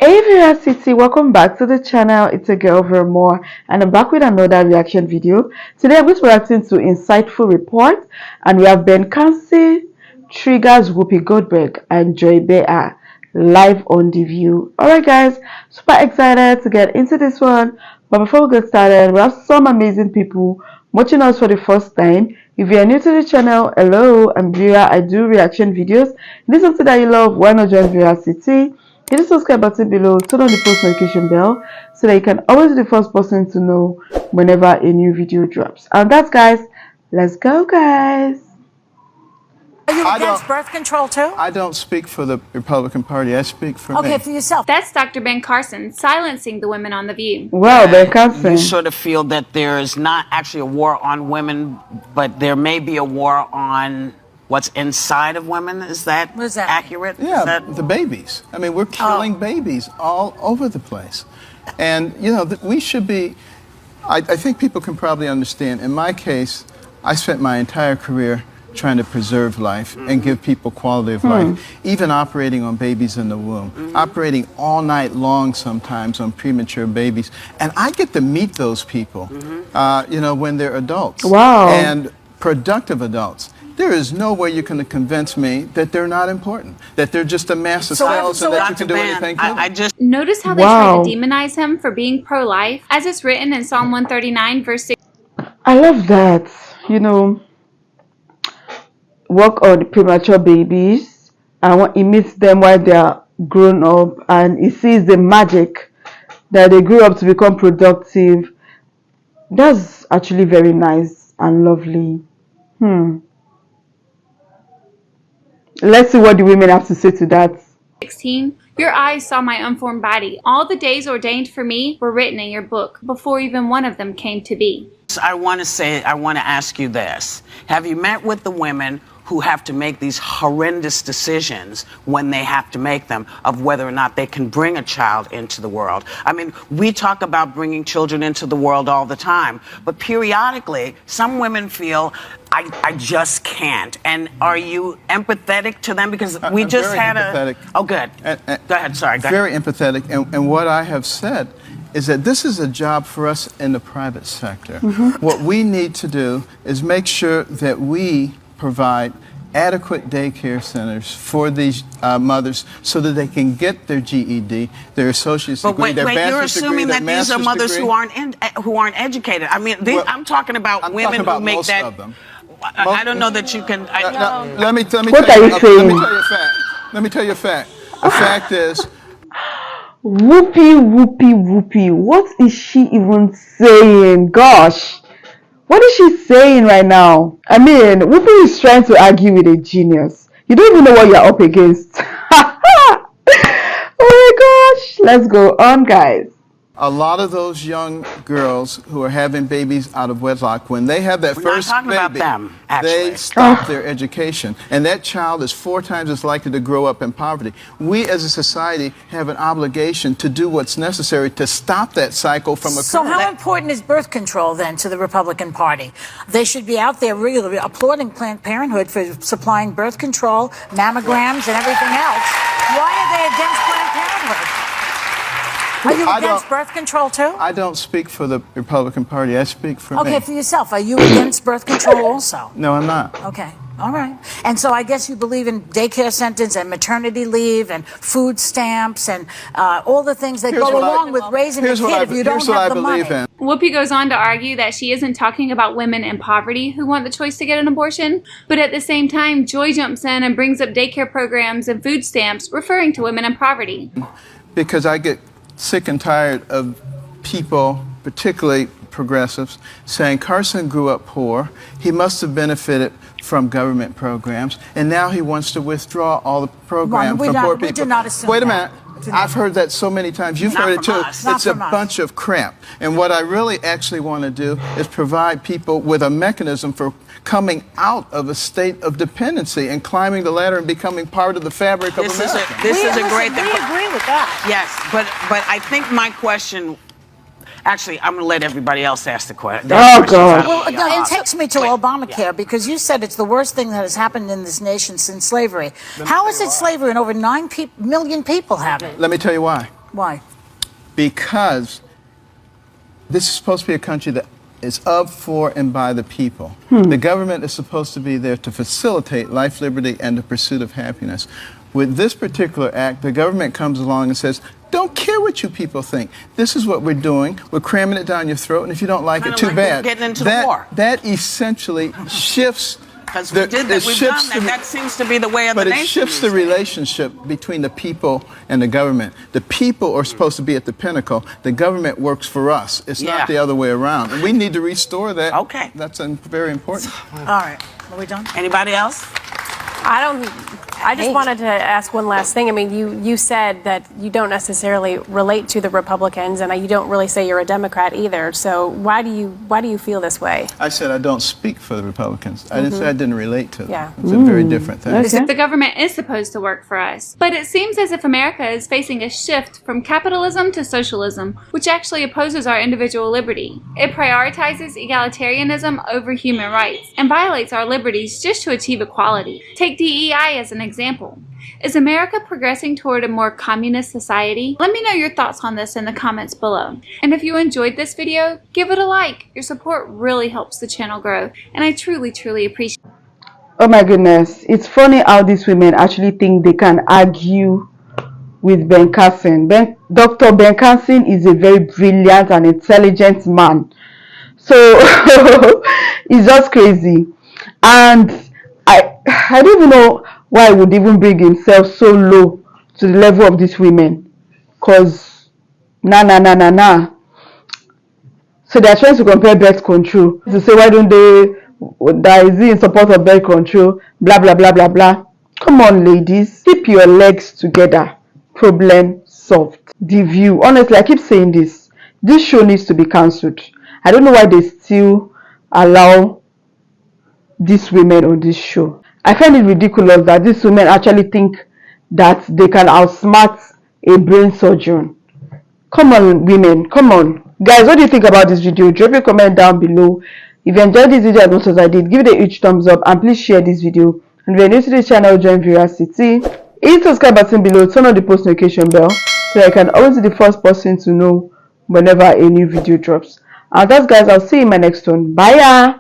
Hey City, welcome back to the channel. It's a girl Vermore and I'm back with another reaction video. Today I'm just reacting to insightful report and we have Ben Carson triggers Whoopi Goldberg and Behar live on The View. Alright guys, super excited to get into this one. But before we get started, we have some amazing people watching us for the first time. If you are new to the channel, hello, I'm Vera. I do reaction videos. If this is something that you love, why not join Vera City? Hit the subscribe button below, turn on the post notification bell so that you can always be the first person to know whenever a new video drops. And that's guys, let's go guys. Are you against birth control too? I don't speak for the Republican Party, I speak for me. Okay, for yourself. That's Dr. Ben Carson silencing the women on The View. Wow, Ben Carson. You sort of feel that there is not actually a war on women, but there may be a war on what's inside of women. Is that accurate? Yeah, the babies. I mean, we're killing babies all over the place. And, you know, we should be, I think people can probably understand. In my case, I spent my entire career trying to preserve life and give people quality of life, even operating on babies in the womb, operating all night long sometimes on premature babies. And I get to meet those people, you know, when they're adults. Wow. And productive adults. There is no way you can convince me that they're not important, that they're just a mass of cells and that you can do anything to them. I just notice how they try to demonize him for being pro-life, as it's written in Psalm 139, verse 6. I love that, you know, work on premature babies and when he meets them while they are grown up and he sees the magic that they grew up to become productive. That's actually very nice and lovely. Let's see what the women have to say to that. 16. Your eyes saw my unformed body. All the days ordained for me were written in your book before even one of them came to be. I want to ask you this. Have you met with the women who have to make these horrendous decisions when they have to make them of whether or not they can bring a child into the world? I mean, we talk about bringing children into the world all the time, but periodically some women feel I just can't. And are you empathetic to them? Because we I'm just very had empathetic. Oh, good. Go ahead. Sorry. Go Very ahead. empathetic. And what I have said is that this is a job for us in the private sector. What we need to do is make sure that we provide adequate daycare centers for these mothers so that they can get their GED, their associate's degree, their bachelor's degree, their master's degree. You're assuming that these are mothers who aren't educated. I mean, I'm talking about women who make most that. Of them. I don't know that you can. Let me tell you a fact. Let me tell you a fact. The fact is, Whoopi, what is she even saying? Gosh, what is she saying right now? I mean, Whoopi is trying to argue with a genius. You don't even know what you're up against. Oh my gosh, let's go on guys. a lot of those young girls who are having babies out of wedlock, when they have that first baby, they stop their education. And that child is 4 times as likely to grow up in poverty. We as a society have an obligation to do what's necessary to stop that cycle from occurring. So how important is birth control then to the Republican Party? They should be out there really applauding Planned Parenthood for supplying birth control, mammograms, and everything else. Why are they against Planned Parenthood? Are you against birth control too? I don't speak for the Republican Party. I speak for me. Okay, for yourself. Are you against birth control also? No, I'm not. Okay. All right. And so I guess you believe in daycare centers and maternity leave and food stamps and all the things that go along with raising a kid if you don't have the money. Whoopi goes on to argue that she isn't talking about women in poverty who want the choice to get an abortion, but at the same time, Joy jumps in and brings up daycare programs and food stamps, referring to women in poverty. Because I get sick and tired of people, particularly progressives, saying Carson grew up poor, he must have benefited from government programs, and now he wants to withdraw all the programs from poor people. We do not assume Wait a that. minute. I've heard that so many times. You've heard it too. It's a bunch of crap. And what I really actually want to do is provide people with a mechanism for coming out of a state of dependency and climbing the ladder and becoming part of the fabric of America. This is a great thing. We agree with that. Yes, but I think my question. Actually, I'm going to let everybody else ask the question. Oh, God. Well, no, it takes me to Obamacare because you said it's the worst thing that has happened in this nation since slavery. How is it slavery and over 9 million people have it? Let me tell you why. Why? Because this is supposed to be a country that is of, for, and by the people. The government is supposed to be there to facilitate life, liberty, and the pursuit of happiness. With this particular act, the government comes along and says, don't care what you people think. This is what we're doing. We're cramming it down your throat, and if you don't like it, too bad. Getting into the war. That essentially shifts. Because we did that, we've done that. That seems to be the way of the nation. But it shifts the relationship between the people and the government. The people are supposed to be at the pinnacle. The government works for us. It's not the other way around. And we need to restore that. Okay. That's very important. All right. Are we done? Anybody else? I just wanted to ask one last thing. I mean, you said that you don't necessarily relate to the Republicans, and you don't really say you're a Democrat either. So why do you feel this way? I said I don't speak for the Republicans. I didn't say I didn't relate to them. Yeah. It's a very different thing. Okay. The government is supposed to work for us. But it seems as if America is facing a shift from capitalism to socialism, which actually opposes our individual liberty. It prioritizes egalitarianism over human rights and violates our liberties just to achieve equality. Take DEI as an example. Is America progressing toward a more communist society? Let me know your thoughts on this in the comments below. And if you enjoyed this video, give it a like. Your support really helps the channel grow, and I truly, truly appreciate it. Oh my goodness, it's funny how these women actually think they can argue with Ben Carson. Dr. Ben Carson is a very brilliant and intelligent man. So it's just crazy. And I don't even know why he would even bring himself so low to the level of these women. Because nah. So they're trying to compare birth control. To say, why don't they, that is he in support of birth control, blah blah blah blah blah. Come on, ladies, keep your legs together. Problem solved. The View, honestly, I keep saying this show needs to be cancelled. I don't know why they still allow these women on this show. I find it ridiculous that these women actually think that they can outsmart a brain surgeon. Come on, women, come on. Guys, what do you think about this video? Drop a comment down below. If you enjoyed this video as much as I did, give it a huge thumbs up and please share this video. And if you're new to this channel, join Veracity. Hit the subscribe button below, turn on the post notification bell so I can always be the first person to know whenever a new video drops. And that's, guys, I'll see you in my next one. Bye.